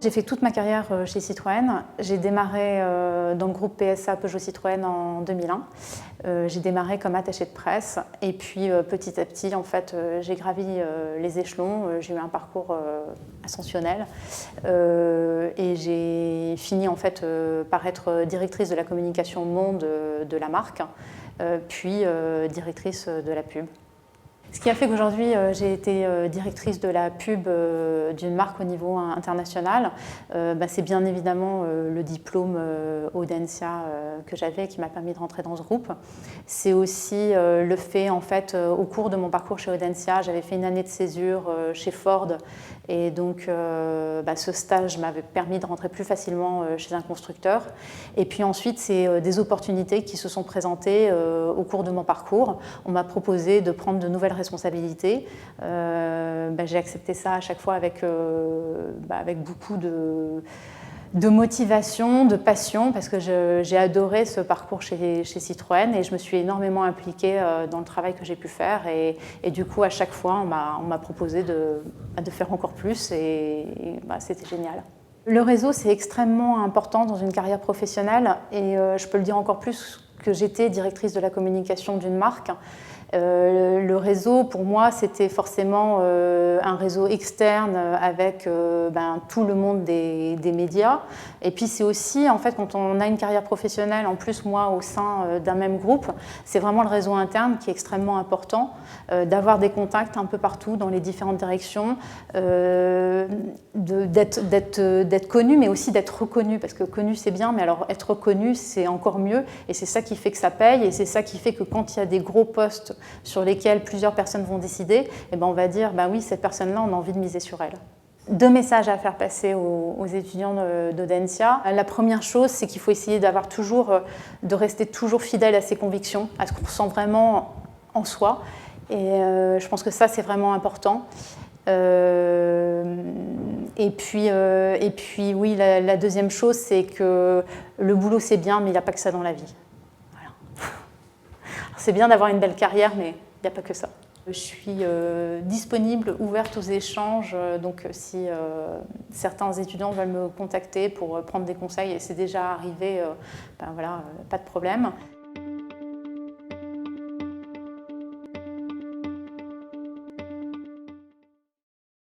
J'ai fait toute ma carrière chez Citroën. J'ai démarré dans le groupe PSA Peugeot Citroën en 2001. J'ai démarré comme attachée de presse et puis petit à petit, en fait, j'ai gravi les échelons. J'ai eu un parcours ascensionnel et j'ai fini en fait par être directrice de la communication monde de la marque, puis directrice de la pub. Ce qui a fait qu'aujourd'hui j'ai été directrice de la pub d'une marque au niveau international, c'est bien évidemment le diplôme Audencia que j'avais qui m'a permis de rentrer dans ce groupe. C'est aussi le fait, en fait, au cours de mon parcours chez Audencia, j'avais fait une année de césure chez Ford et donc ce stage m'avait permis de rentrer plus facilement chez un constructeur. Et puis ensuite, c'est des opportunités qui se sont présentées au cours de mon parcours. On m'a proposé de prendre de nouvelles responsabilités. J'ai accepté ça à chaque fois avec beaucoup de motivation, de passion, parce que j'ai adoré ce parcours chez Citroën et je me suis énormément impliquée dans le travail que j'ai pu faire et du coup à chaque fois on m'a proposé de faire encore plus et c'était génial. Le réseau, c'est extrêmement important dans une carrière professionnelle et je peux le dire encore plus que j'étais directrice de la communication d'une marque. Le réseau, pour moi, c'était forcément un réseau externe avec tout le monde des médias. Et puis c'est aussi, en fait, quand on a une carrière professionnelle, en plus moi au sein d'un même groupe, c'est vraiment le réseau interne qui est extrêmement important, d'avoir des contacts un peu partout dans les différentes directions, d'être connu, mais aussi d'être reconnu, parce que connu c'est bien, mais alors être reconnu c'est encore mieux, et c'est ça qui fait que ça paye, et c'est ça qui fait que quand il y a des gros postes sur lesquels plusieurs personnes vont décider, on va dire, oui, cette personne-là, on a envie de miser sur elle. 2 messages à faire passer aux étudiants d'Audencia. La première chose, c'est qu'il faut essayer de rester toujours fidèle à ses convictions, à ce qu'on ressent vraiment en soi. Et je pense que ça, c'est vraiment important. Et puis oui, la deuxième chose, c'est que le boulot, c'est bien, mais il n'y a pas que ça dans la vie. Voilà. C'est bien d'avoir une belle carrière, mais il n'y a pas que ça. Je suis disponible, ouverte aux échanges, donc si certains étudiants veulent me contacter pour prendre des conseils, et c'est déjà arrivé, pas de problème.